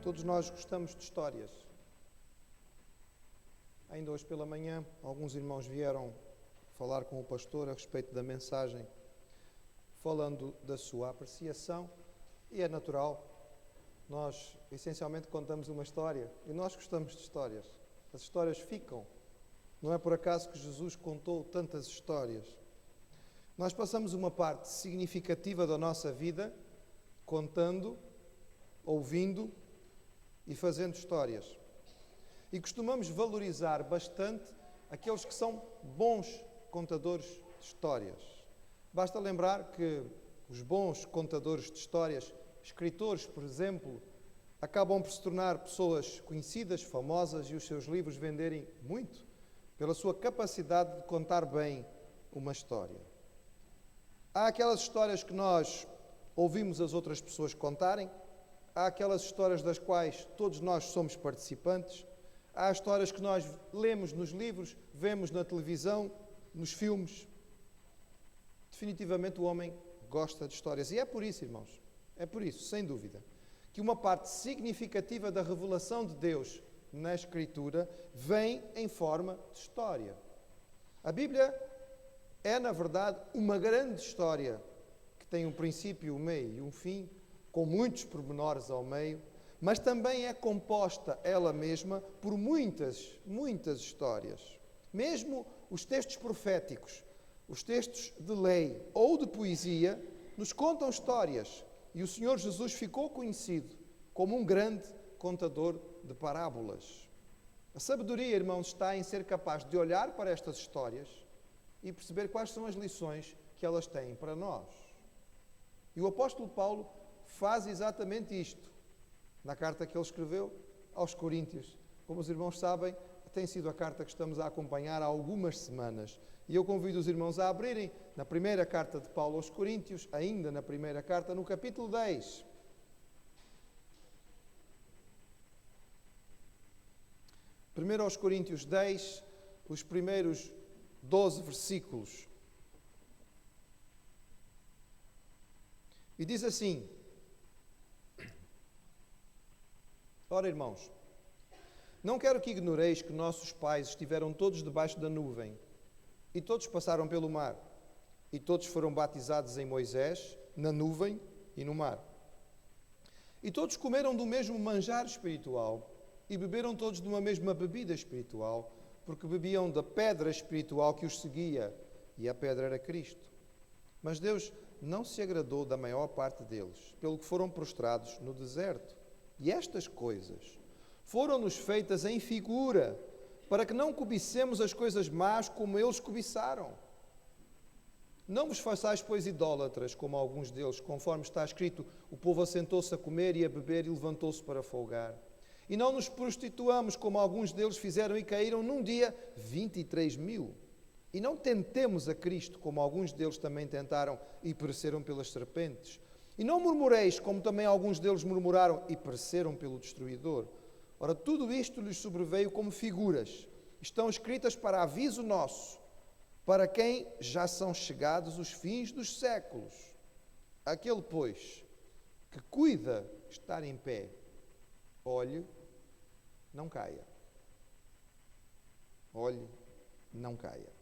Todos nós gostamos de histórias. Ainda hoje pela manhã, alguns irmãos vieram falar com o pastor a respeito da mensagem, falando da sua apreciação, e é natural. Nós, essencialmente, contamos uma história, e nós gostamos de histórias. As histórias ficam. Não é por acaso que Jesus contou tantas histórias. Nós passamos uma parte significativa da nossa vida contando, ouvindo e fazendo histórias. E costumamos valorizar bastante aqueles que são bons contadores de histórias. Basta lembrar que os bons contadores de histórias, escritores, por exemplo, acabam por se tornar pessoas conhecidas, famosas, e os seus livros venderem muito pela sua capacidade de contar bem uma história. Há aquelas histórias que nós ouvimos as outras pessoas contarem, há aquelas histórias das quais todos nós somos participantes, há histórias que nós lemos nos livros, vemos na televisão, nos filmes. Definitivamente o homem gosta de histórias. E é por isso, irmãos, é por isso, sem dúvida, que uma parte significativa da revelação de Deus na Escritura vem em forma de história. A Bíblia é, na verdade, uma grande história que tem um princípio, um meio e um fim, com muitos pormenores ao meio, mas também é composta ela mesma por muitas histórias. Mesmo os textos proféticos, os textos de lei ou de poesia, nos contam histórias. E o Senhor Jesus ficou conhecido como um grande contador de parábolas. A sabedoria, irmãos, está em ser capaz de olhar para estas histórias e perceber quais são as lições que elas têm para nós. E o apóstolo Paulo faz exatamente isto na carta que ele escreveu aos Coríntios. Como os irmãos sabem, tem sido a carta que estamos a acompanhar há algumas semanas. E eu convido os irmãos a abrirem na primeira carta de Paulo aos Coríntios, ainda na primeira carta, no capítulo 10. 1 aos Coríntios 10, os primeiros 12 versículos. E diz assim: Ora, irmãos, não quero que ignoreis que nossos pais estiveram todos debaixo da nuvem, e todos passaram pelo mar, e todos foram batizados em Moisés, na nuvem e no mar. E todos comeram do mesmo manjar espiritual, e beberam todos de uma mesma bebida espiritual, porque bebiam da pedra espiritual que os seguia, e a pedra era Cristo. Mas Deus não se agradou da maior parte deles, pelo que foram prostrados no deserto. E estas coisas foram-nos feitas em figura, para que não cobicemos as coisas más como eles cobiçaram. Não vos façais, pois, idólatras, como alguns deles, conforme está escrito: o povo assentou-se a comer e a beber e levantou-se para folgar. E não nos prostituamos, como alguns deles fizeram e caíram num dia 23.000. E não tentemos a Cristo, como alguns deles também tentaram e pereceram pelas serpentes. E não murmureis, como também alguns deles murmuraram e pereceram pelo destruidor. Ora, tudo isto lhes sobreveio como figuras. Estão escritas para aviso nosso, para quem já são chegados os fins dos séculos. Aquele, pois, que cuida estar em pé, olhe, não caia. Olhe, não caia.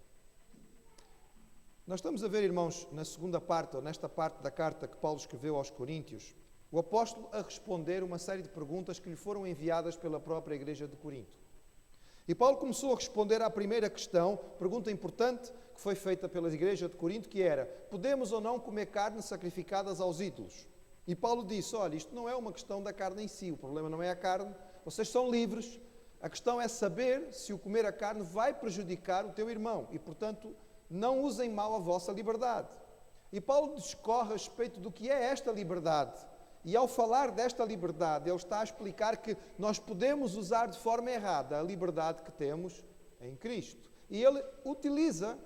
Nós estamos a ver, irmãos, na segunda parte, ou nesta parte da carta que Paulo escreveu aos Coríntios, o apóstolo a responder uma série de perguntas que lhe foram enviadas pela própria igreja de Corinto. E Paulo começou a responder à primeira questão, pergunta importante que foi feita pela igreja de Corinto, que era: podemos ou não comer carne sacrificadas aos ídolos? E Paulo disse: olha, isto não é uma questão da carne em si, o problema não é a carne, vocês são livres, a questão é saber se o comer a carne vai prejudicar o teu irmão e, portanto, não usem mal a vossa liberdade. E Paulo discorre a respeito do que é esta liberdade. E ao falar desta liberdade, ele está a explicar que nós podemos usar de forma errada a liberdade que temos em Cristo. E ele utiliza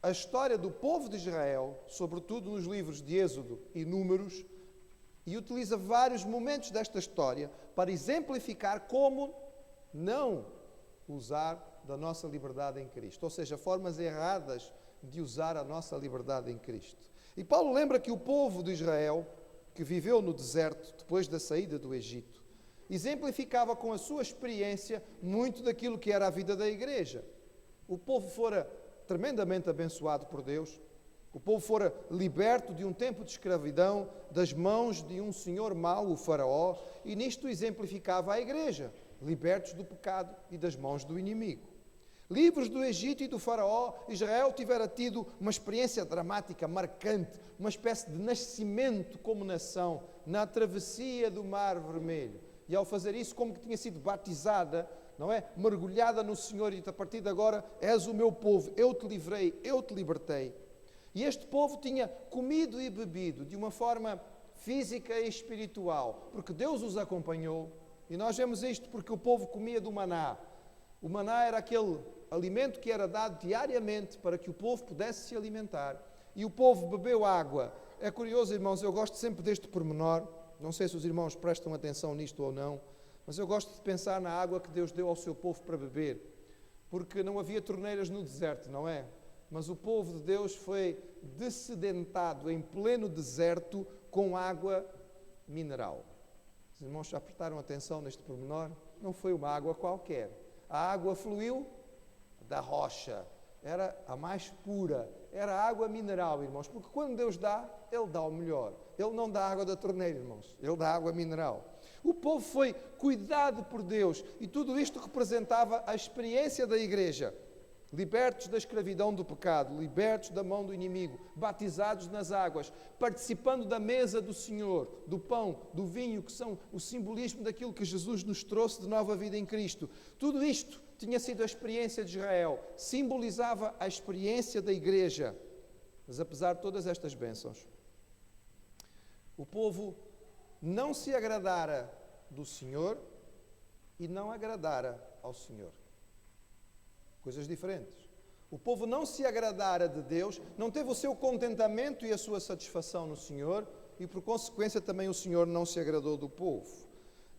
a história do povo de Israel, sobretudo nos livros de Êxodo e Números, e utiliza vários momentos desta história para exemplificar como não usar da nossa liberdade em Cristo. Ou seja, formas erradas de usar a nossa liberdade em Cristo. E Paulo lembra que o povo de Israel, que viveu no deserto depois da saída do Egito, exemplificava com a sua experiência muito daquilo que era a vida da igreja. O povo fora tremendamente abençoado por Deus. O povo fora liberto de um tempo de escravidão, das mãos de um senhor mau, o faraó, e nisto exemplificava a igreja, libertos do pecado e das mãos do inimigo. Livres do Egito e do faraó, Israel tivera tido uma experiência dramática, marcante, uma espécie de nascimento como nação, na travessia do Mar Vermelho. E ao fazer isso, como que tinha sido batizada, não é? Mergulhada no Senhor, e a partir de agora és o meu povo, eu te livrei, eu te libertei. E este povo tinha comido e bebido de uma forma física e espiritual, porque Deus os acompanhou. E nós vemos isto porque o povo comia do maná. O maná era aquele alimento que era dado diariamente para que o povo pudesse se alimentar. E o povo bebeu água. É curioso, irmãos, eu gosto sempre deste pormenor. Não sei se os irmãos prestam atenção nisto ou não, mas eu gosto de pensar na água que Deus deu ao seu povo para beber. Porque não havia torneiras no deserto, não é? Mas o povo de Deus foi descedentado em pleno deserto com água mineral. Os irmãos já prestaram atenção neste pormenor? Não foi uma água qualquer. A água fluiu da rocha. Era a mais pura. Era água mineral, irmãos. Porque quando Deus dá, Ele dá o melhor. Ele não dá água da torneira, irmãos. Ele dá água mineral. O povo foi cuidado por Deus. E tudo isto representava a experiência da igreja. Libertos da escravidão do pecado, libertos da mão do inimigo, batizados nas águas, participando da mesa do Senhor, do pão, do vinho, que são o simbolismo daquilo que Jesus nos trouxe de nova vida em Cristo. Tudo isto tinha sido a experiência de Israel, simbolizava a experiência da igreja. Mas apesar de todas estas bênçãos, o povo não se agradara do Senhor e não agradara ao Senhor. Coisas diferentes. O povo não se agradara de Deus, não teve o seu contentamento e a sua satisfação no Senhor, e por consequência também o Senhor não se agradou do povo.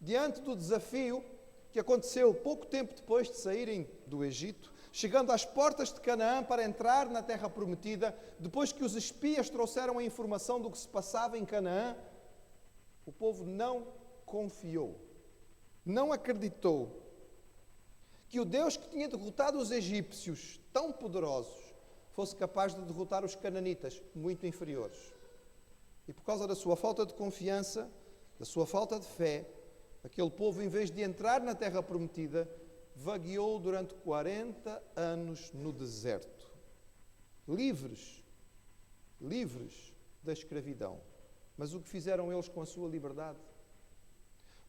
Diante do desafio que aconteceu pouco tempo depois de saírem do Egito, chegando às portas de Canaã para entrar na terra prometida, depois que os espias trouxeram a informação do que se passava em Canaã, o povo não confiou, não acreditou que o Deus que tinha derrotado os egípcios, tão poderosos, fosse capaz de derrotar os cananitas, muito inferiores. E por causa da sua falta de confiança, da sua falta de fé, aquele povo, em vez de entrar na terra prometida, vagueou durante 40 anos no deserto. Livres da escravidão. Mas o que fizeram eles com a sua liberdade?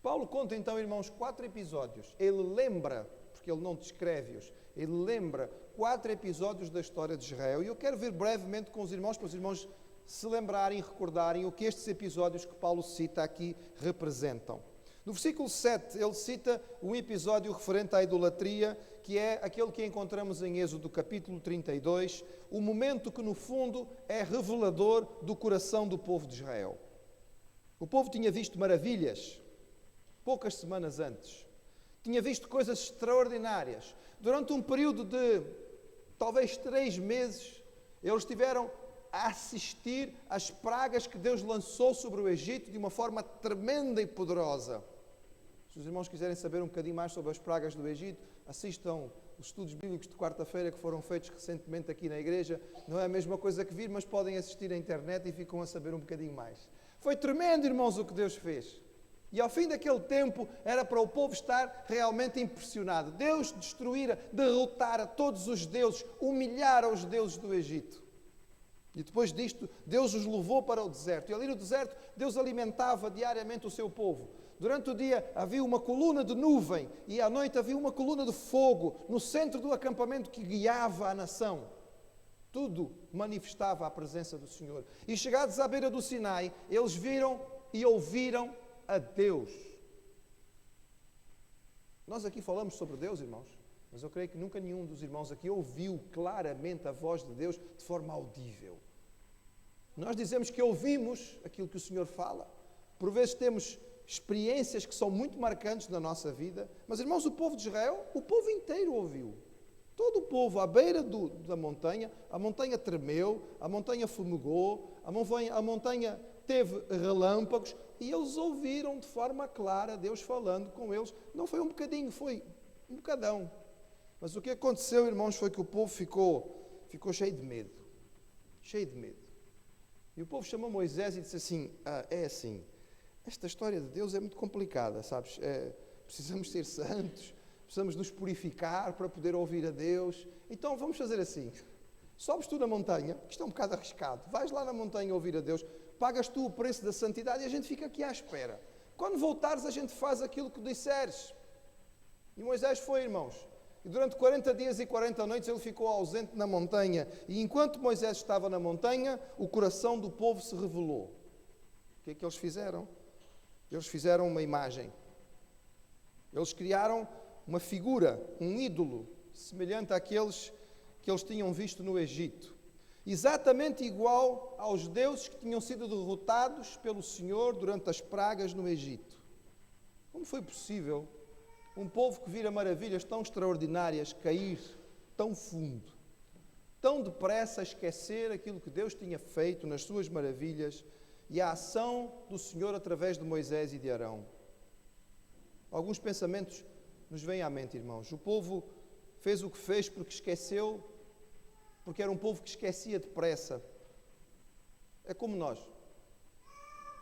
Paulo conta então, irmãos, 4 episódios. Ele lembra, porque ele não descreve-os, ele lembra 4 episódios da história de Israel. E eu quero ver brevemente com os irmãos, para os irmãos se lembrarem e recordarem o que estes episódios que Paulo cita aqui representam. No versículo 7, ele cita um episódio referente à idolatria, que é aquele que encontramos em Êxodo capítulo 32, o momento que, no fundo, é revelador do coração do povo de Israel. O povo tinha visto maravilhas poucas semanas antes. Tinha visto coisas extraordinárias. Durante um período de, talvez 3 meses, eles estiveram a assistir às pragas que Deus lançou sobre o Egito de uma forma tremenda e poderosa. Se os irmãos quiserem saber um bocadinho mais sobre as pragas do Egito, assistam os estudos bíblicos de quarta-feira que foram feitos recentemente aqui na igreja. Não é a mesma coisa que vir, mas podem assistir à internet e ficam a saber um bocadinho mais. Foi tremendo, irmãos, o que Deus fez. E ao fim daquele tempo era para o povo estar realmente impressionado. Deus destruíra, derrotara todos os deuses, humilhara os deuses do Egito. E depois disto, Deus os levou para o deserto. E ali no deserto, Deus alimentava diariamente o seu povo. Durante o dia havia uma coluna de nuvem e à noite havia uma coluna de fogo no centro do acampamento que guiava a nação. Tudo manifestava a presença do Senhor. E chegados à beira do Sinai, eles viram e ouviram a Deus. Nós aqui falamos sobre Deus, irmãos, mas eu creio que nunca nenhum dos irmãos aqui ouviu claramente a voz de Deus de forma audível. Nós dizemos que ouvimos aquilo que o Senhor fala. Por vezes temos experiências que são muito marcantes na nossa vida, mas, irmãos, o povo de Israel, o povo inteiro ouviu. Todo o povo, à beira da montanha, a montanha tremeu, a montanha fumegou, a montanha teve relâmpagos e eles ouviram de forma clara Deus falando com eles. Não foi um bocadinho, foi um bocadão. Mas o que aconteceu, irmãos, foi que o povo ficou cheio de medo. Cheio de medo. E o povo chamou Moisés e disse assim, é assim, esta história de Deus é muito complicada, sabes? Precisamos ser santos, precisamos nos purificar para poder ouvir a Deus. Então vamos fazer assim, sobes tu na montanha, que isto é um bocado arriscado, vais lá na montanha ouvir a Deus, pagas tu o preço da santidade e a gente fica aqui à espera. Quando voltares a gente faz aquilo que disseres. E Moisés foi, irmãos. E durante 40 dias e 40 noites ele ficou ausente na montanha. E enquanto Moisés estava na montanha, o coração do povo se revelou. O que é que eles fizeram? Eles fizeram uma imagem. Eles criaram uma figura, um ídolo, semelhante àqueles que eles tinham visto no Egito. Exatamente igual aos deuses que tinham sido derrotados pelo Senhor durante as pragas no Egito. Como foi possível um povo que vira maravilhas tão extraordinárias cair tão fundo, tão depressa esquecer aquilo que Deus tinha feito nas suas maravilhas e a ação do Senhor através de Moisés e de Arão? Alguns pensamentos nos vêm à mente, irmãos. O povo fez o que fez porque esqueceu, porque era um povo que esquecia depressa. É como nós.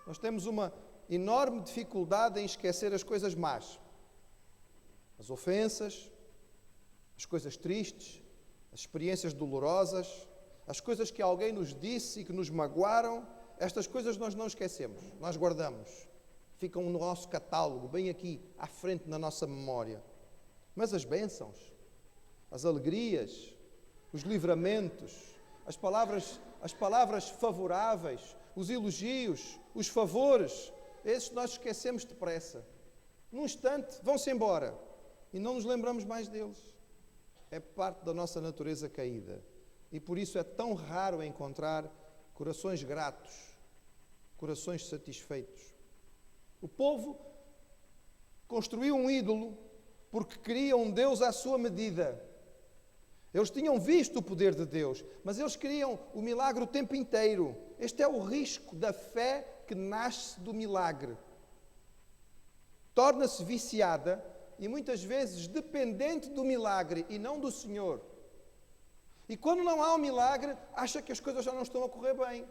Nós temos uma enorme dificuldade em esquecer as coisas más. As ofensas, as coisas tristes, as experiências dolorosas, as coisas que alguém nos disse e que nos magoaram, estas coisas nós não esquecemos, nós guardamos. Ficam no nosso catálogo, bem aqui, à frente na nossa memória. Mas as bênçãos, as alegrias, os livramentos, as palavras favoráveis, os elogios, os favores, esses nós esquecemos depressa. Num instante, vão-se embora. E não nos lembramos mais deles. É parte da nossa natureza caída. E por isso é tão raro encontrar corações gratos, corações satisfeitos. O povo construiu um ídolo porque queria um Deus à sua medida. Eles tinham visto o poder de Deus, mas eles queriam o milagre o tempo inteiro. Este é o risco da fé que nasce do milagre. Torna-se viciada e muitas vezes dependente do milagre e não do Senhor. E quando não há um milagre, acha que as coisas já não estão a correr bem.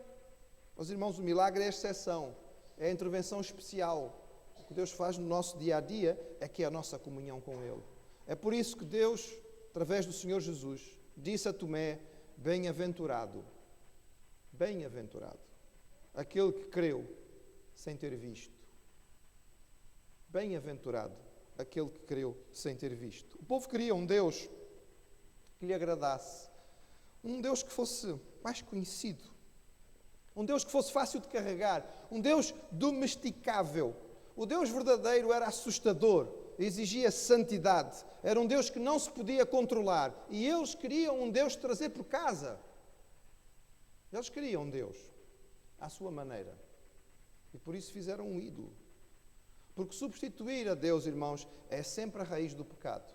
Meus irmãos, o milagre é a exceção, é a intervenção especial. O que Deus faz no nosso dia a dia é que é a nossa comunhão com Ele. É por isso que Deus, através do Senhor Jesus, disse a Tomé: bem-aventurado, bem-aventurado, aquele que creu sem ter visto. Bem-aventurado aquele que creu sem ter visto. O povo queria um Deus que lhe agradasse, um Deus que fosse mais conhecido, um Deus que fosse fácil de carregar, um Deus domesticável. O Deus verdadeiro era assustador, exigia santidade, era um Deus que não se podia controlar, e eles queriam um Deus de trazer por casa. Eles queriam um Deus à sua maneira, e por isso fizeram um ídolo. Porque substituir a Deus, irmãos, é sempre a raiz do pecado.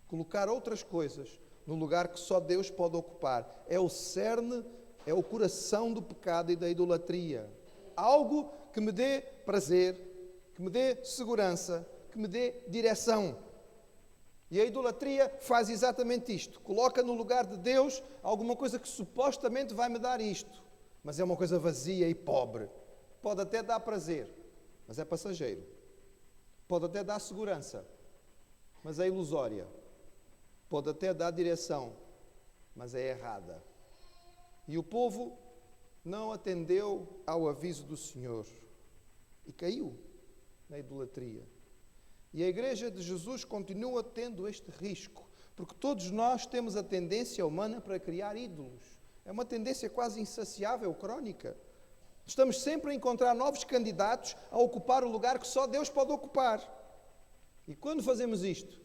Colocar outras coisas no lugar que só Deus pode ocupar é o cerne, é o coração do pecado e da idolatria. Algo que me dê prazer, que me dê segurança, que me dê direção. E a idolatria faz exatamente isto. Coloca no lugar de Deus alguma coisa que supostamente vai me dar isto, mas é uma coisa vazia e pobre. Pode até dar prazer, mas é passageiro. Pode até dar segurança, mas é ilusória. Pode até dar direção, mas é errada. E o povo não atendeu ao aviso do Senhor e caiu na idolatria. E a Igreja de Jesus continua tendo este risco, porque todos nós temos a tendência humana para criar ídolos. É uma tendência quase insaciável, crónica. Estamos sempre a encontrar novos candidatos a ocupar o lugar que só Deus pode ocupar. E quando fazemos isto,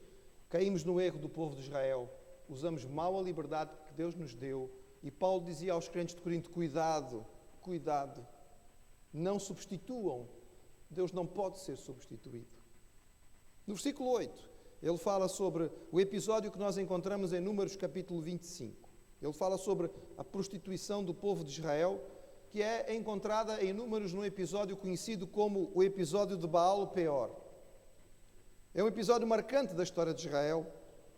caímos no erro do povo de Israel. Usamos mal a liberdade que Deus nos deu. E Paulo dizia aos crentes de Corinto: cuidado, cuidado. Não substituam. Deus não pode ser substituído. No versículo 8, ele fala sobre o episódio que nós encontramos em Números capítulo 25. Ele fala sobre a prostituição do povo de Israel que é encontrada em Números num episódio conhecido como o episódio de Baal-Peor. É um episódio marcante da história de Israel.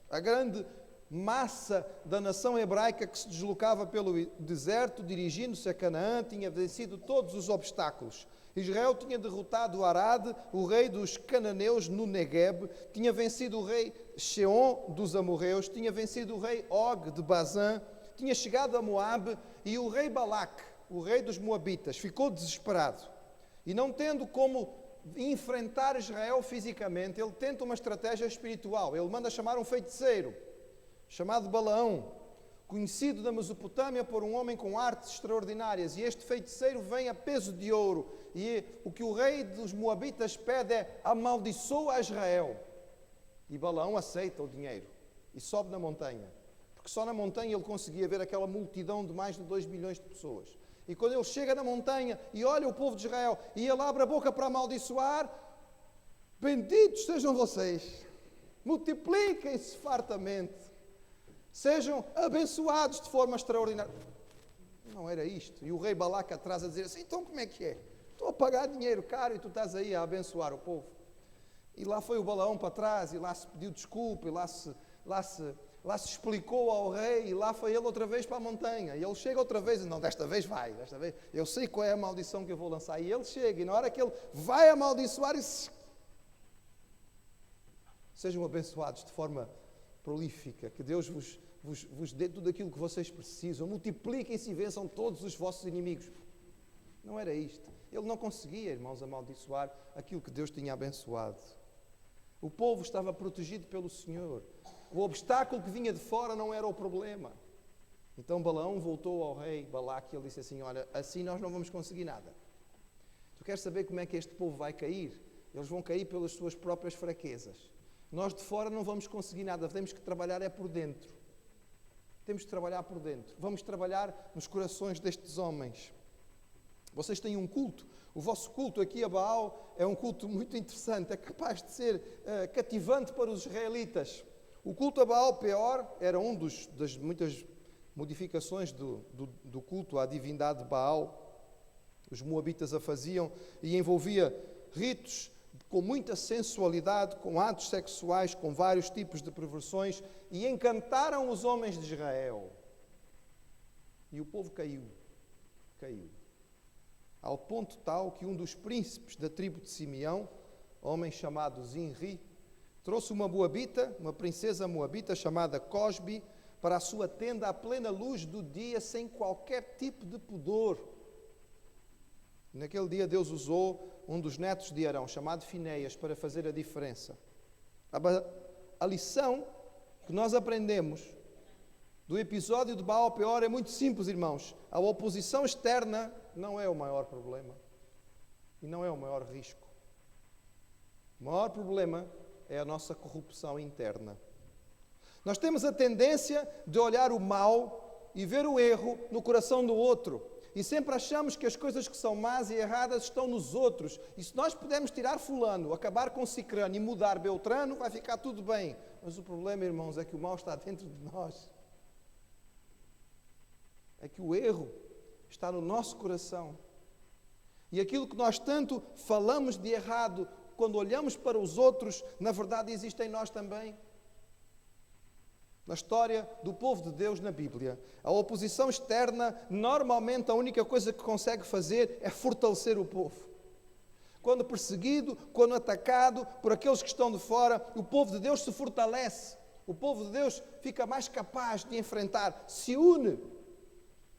A grande massa da nação hebraica que se deslocava pelo deserto, dirigindo-se a Canaã, tinha vencido todos os obstáculos. Israel tinha derrotado Arad, o rei dos cananeus no Negueb, tinha vencido o rei Sheon dos amorreus, tinha vencido o rei Og de Bazã, tinha chegado a Moabe e o rei Balac, o rei dos moabitas, ficou desesperado. E não tendo como enfrentar Israel fisicamente, ele tenta uma estratégia espiritual. Ele manda chamar um feiticeiro, chamado Balaão, conhecido da Mesopotâmia por um homem com artes extraordinárias. E este feiticeiro vem a peso de ouro. E o que o rei dos moabitas pede é: amaldiçoa Israel. E Balaão aceita o dinheiro e sobe na montanha. Porque só na montanha ele conseguia ver aquela multidão de mais de 2 milhões de pessoas. E quando ele chega na montanha e olha o povo de Israel e ele abre a boca para amaldiçoar: benditos sejam vocês, multipliquem-se fartamente, sejam abençoados de forma extraordinária. Não era isto. E o rei Balac atrás a dizer assim: então como é que é? Estou a pagar dinheiro caro e tu estás aí a abençoar o povo. E lá foi o Balaão para trás e lá se pediu desculpa e lá se explicou ao rei e lá foi ele outra vez para a montanha. E ele chega outra vez e não, desta vez vai, desta vez eu sei qual é a maldição que eu vou lançar. E ele chega e na hora que ele vai amaldiçoar, sejam abençoados de forma prolífica, que Deus vos dê tudo aquilo que vocês precisam, multipliquem-se e vençam todos os vossos inimigos. Não era isto. Ele não conseguia, irmãos, amaldiçoar aquilo que Deus tinha abençoado. O povo estava protegido pelo Senhor. O obstáculo que vinha de fora não era o problema. Então Balaão voltou ao rei Balac e ele disse assim: olha, assim nós não vamos conseguir nada. Tu queres saber como é que este povo vai cair? Eles vão cair pelas suas próprias fraquezas. Nós de fora não vamos conseguir nada, temos que trabalhar é por dentro. Temos que trabalhar por dentro. Vamos trabalhar nos corações destes homens. Vocês têm um culto. O vosso culto aqui a Baal é um culto muito interessante. É capaz de ser cativante para os israelitas. O culto a Baal-Peor era das muitas modificações do culto à divindade de Baal. Os moabitas a faziam e envolvia ritos com muita sensualidade, com atos sexuais, com vários tipos de perversões, e encantaram os homens de Israel. E o povo caiu. Ao ponto tal que um dos príncipes da tribo de Simeão, homem chamado Zinri, trouxe uma moabita, uma princesa moabita chamada Cosbi, para a sua tenda à plena luz do dia, sem qualquer tipo de pudor. Naquele dia Deus usou um dos netos de Arão, chamado Finéias, para fazer a diferença. A lição que nós aprendemos do episódio de Baal-Peor é muito simples, irmãos. A oposição externa não é o maior problema e não é o maior risco. O maior problema é a nossa corrupção interna. Nós temos a tendência de olhar o mal e ver o erro no coração do outro. E sempre achamos que as coisas que são más e erradas estão nos outros. E se nós pudermos tirar fulano, acabar com cicrano e mudar beltrano, vai ficar tudo bem. Mas o problema, irmãos, é que o mal está dentro de nós. É que o erro está no nosso coração. E aquilo que nós tanto falamos de errado, quando olhamos para os outros, na verdade existe em nós também. Na história do povo de Deus na Bíblia, a oposição externa, normalmente a única coisa que consegue fazer é fortalecer o povo. Quando perseguido, quando atacado por aqueles que estão de fora, o povo de Deus se fortalece. O povo de Deus fica mais capaz de enfrentar, se une.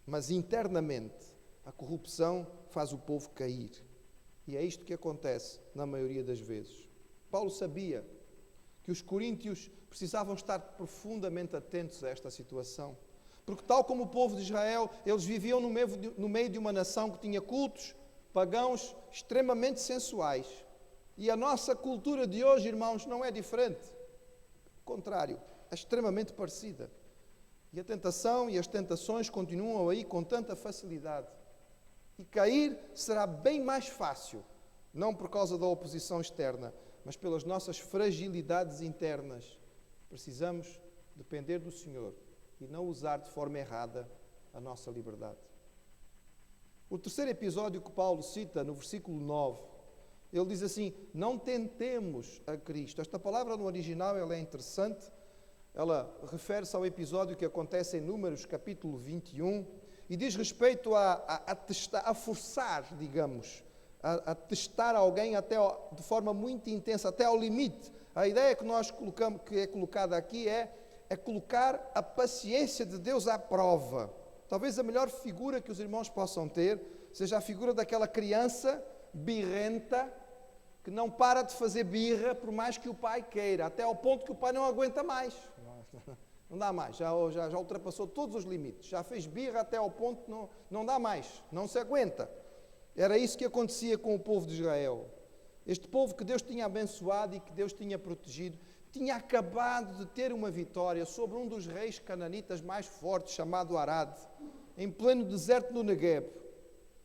Mas internamente, a corrupção faz o povo cair. E é isto que acontece na maioria das vezes. Paulo sabia que os coríntios precisavam estar profundamente atentos a esta situação. Porque tal como o povo de Israel, eles viviam no meio de uma nação que tinha cultos pagãos extremamente sensuais. E a nossa cultura de hoje, irmãos, não é diferente. Ao contrário, é extremamente parecida. E a tentação e as tentações continuam aí com tanta facilidade. E cair será bem mais fácil, não por causa da oposição externa, mas pelas nossas fragilidades internas. Precisamos depender do Senhor e não usar de forma errada a nossa liberdade. O terceiro episódio que Paulo cita, no versículo 9, ele diz assim: não tentemos a Cristo. Esta palavra no original ela é interessante. Ela refere-se ao episódio que acontece em Números, capítulo 21, e diz respeito a forçar, digamos, a testar alguém de forma muito intensa, até ao limite. A ideia que nós colocamos, que é colocada aqui é colocar a paciência de Deus à prova. Talvez a melhor figura que os irmãos possam ter seja a figura daquela criança birrenta que não para de fazer birra por mais que o pai queira, até ao ponto que o pai não aguenta mais. Não dá mais, já ultrapassou todos os limites, já fez birra até ao ponto que não dá mais, não se aguenta. Era isso que acontecia com o povo de Israel. Este povo que Deus tinha abençoado e que Deus tinha protegido, tinha acabado de ter uma vitória sobre um dos reis cananitas mais fortes, chamado Arad, em pleno deserto do Negueb.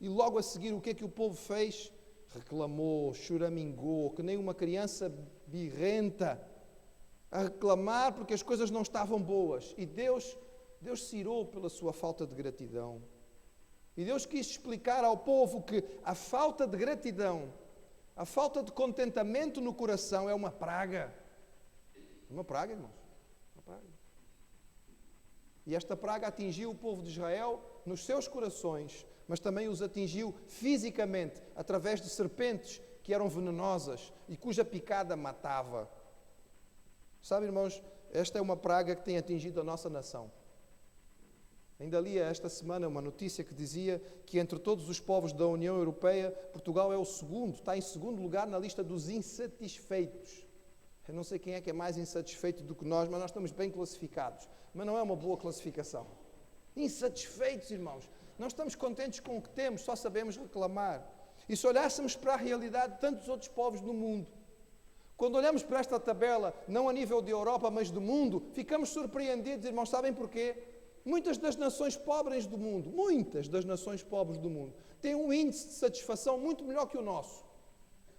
E logo a seguir, o que é que o povo fez? Reclamou, choramingou, que nem uma criança birrenta, a reclamar porque as coisas não estavam boas. E Deus se irou pela sua falta de gratidão. E Deus quis explicar ao povo que a falta de gratidão, a falta de contentamento no coração é uma praga. Uma praga, irmãos. Uma praga. E esta praga atingiu o povo de Israel nos seus corações, mas também os atingiu fisicamente, através de serpentes que eram venenosas e cuja picada matava. Sabe, irmãos, esta é uma praga que tem atingido a nossa nação. Ainda li esta semana uma notícia que dizia que entre todos os povos da União Europeia, Portugal é o segundo, está em segundo lugar na lista dos insatisfeitos. Eu não sei quem é que é mais insatisfeito do que nós, mas nós estamos bem classificados. Mas não é uma boa classificação. Insatisfeitos, irmãos. Não estamos contentes com o que temos, só sabemos reclamar. E se olhássemos para a realidade de tantos outros povos no mundo, quando olhamos para esta tabela, não a nível de Europa, mas do mundo, ficamos surpreendidos, irmãos. Sabem porquê? Muitas das nações pobres do mundo, têm um índice de satisfação muito melhor que o nosso.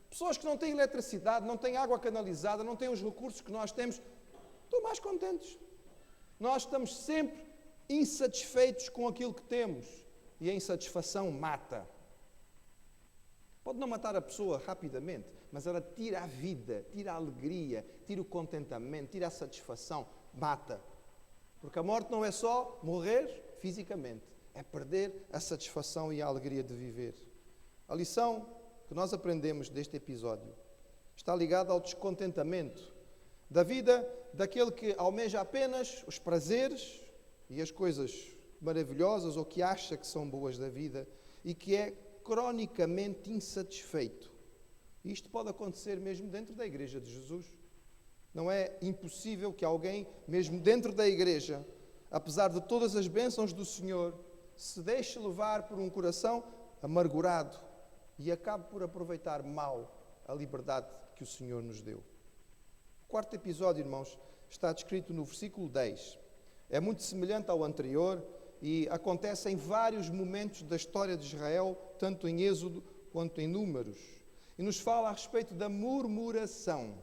Pessoas que não têm eletricidade, não têm água canalizada, não têm os recursos que nós temos, estão mais contentes. Nós estamos sempre insatisfeitos com aquilo que temos. E a insatisfação mata. Pode não matar a pessoa rapidamente, mas ela tira a vida, tira a alegria, tira o contentamento, tira a satisfação, mata. Porque a morte não é só morrer fisicamente, é perder a satisfação e a alegria de viver. A lição que nós aprendemos deste episódio está ligada ao descontentamento da vida daquele que almeja apenas os prazeres e as coisas maravilhosas ou que acha que são boas da vida e que é cronicamente insatisfeito. Isto pode acontecer mesmo dentro da Igreja de Jesus. Não é impossível que alguém, mesmo dentro da Igreja, apesar de todas as bênçãos do Senhor, se deixe levar por um coração amargurado e acabe por aproveitar mal a liberdade que o Senhor nos deu. O quarto episódio, irmãos, está descrito no versículo 10. É muito semelhante ao anterior e acontece em vários momentos da história de Israel, tanto em Êxodo quanto em Números. E nos fala a respeito da murmuração.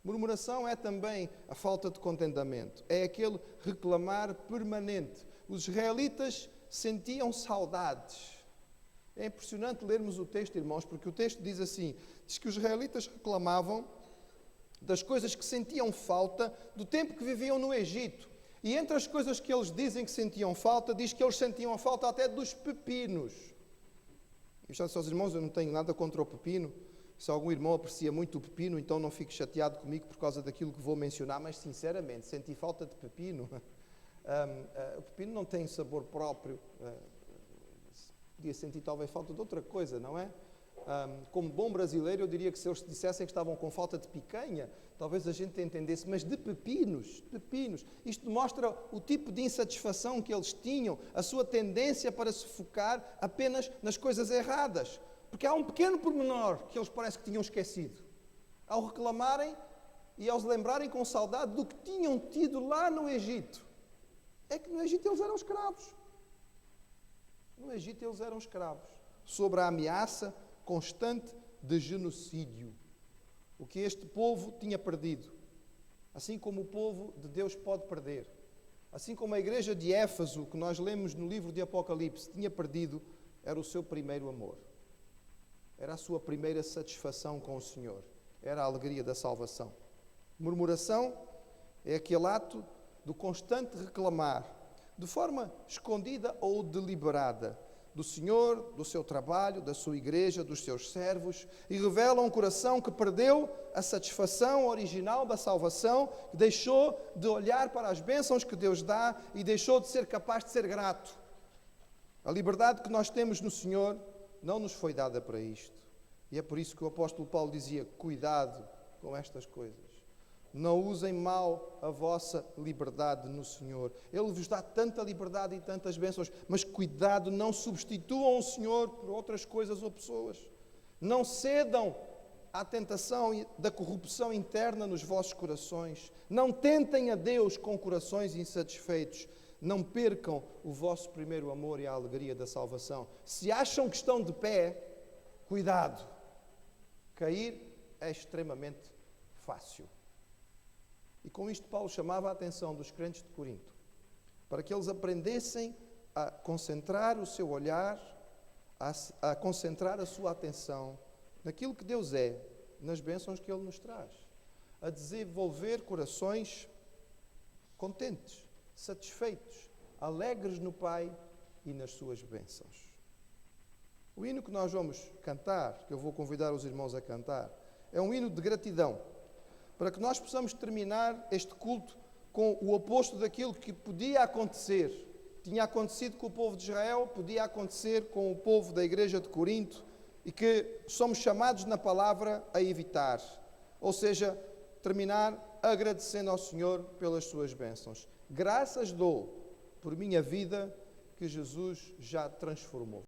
Murmuração é também a falta de contentamento. É aquele reclamar permanente. Os israelitas sentiam saudades. É impressionante lermos o texto, irmãos, porque o texto diz assim, diz que os israelitas reclamavam das coisas que sentiam falta do tempo que viviam no Egito. E entre as coisas que eles dizem que sentiam falta, diz que eles sentiam falta até dos pepinos. Eu já disse aos irmãos, eu não tenho nada contra o pepino. Se algum irmão aprecia muito o pepino, então não fique chateado comigo por causa daquilo que vou mencionar, mas sinceramente, senti falta de pepino. O pepino não tem sabor próprio. Podia sentir talvez falta de outra coisa, não é? Como bom brasileiro, eu diria que se eles dissessem que estavam com falta de picanha, talvez a gente entendesse, mas de pepinos. Isto mostra o tipo de insatisfação que eles tinham, a sua tendência para se focar apenas nas coisas erradas. Porque há um pequeno pormenor que eles parece que tinham esquecido. Ao reclamarem e ao se lembrarem com saudade do que tinham tido lá no Egito. É que no Egito eles eram escravos. No Egito eles eram escravos. Sobre a ameaça constante de genocídio. O que este povo tinha perdido. Assim como o povo de Deus pode perder. Assim como a igreja de Éfeso, que nós lemos no livro de Apocalipse, tinha perdido era o seu primeiro amor. Era a sua primeira satisfação com o Senhor. Era a alegria da salvação. Murmuração é aquele ato do constante reclamar, de forma escondida ou deliberada, do Senhor, do seu trabalho, da sua igreja, dos seus servos, e revela um coração que perdeu a satisfação original da salvação, que deixou de olhar para as bênçãos que Deus dá e deixou de ser capaz de ser grato. A liberdade que nós temos no Senhor não nos foi dada para isto. E é por isso que o apóstolo Paulo dizia: cuidado com estas coisas. Não usem mal a vossa liberdade no Senhor. Ele vos dá tanta liberdade e tantas bênçãos, mas cuidado, não substituam o Senhor por outras coisas ou pessoas. Não cedam à tentação da corrupção interna nos vossos corações. Não tentem a Deus com corações insatisfeitos. Não percam o vosso primeiro amor e a alegria da salvação. Se acham que estão de pé, cuidado. Cair é extremamente fácil. E com isto Paulo chamava a atenção dos crentes de Corinto, para que eles aprendessem a concentrar o seu olhar, a concentrar a sua atenção naquilo que Deus é, nas bênçãos que Ele nos traz, a desenvolver corações contentes, satisfeitos, alegres no Pai e nas suas bênçãos. O hino que nós vamos cantar, que eu vou convidar os irmãos a cantar, é um hino de gratidão, para que nós possamos terminar este culto com o oposto daquilo que podia acontecer. Tinha acontecido com o povo de Israel, podia acontecer com o povo da igreja de Corinto, e que somos chamados na palavra a evitar. Ou seja, terminar agradecendo ao Senhor pelas suas bênçãos. Graças dou por minha vida que Jesus já transformou.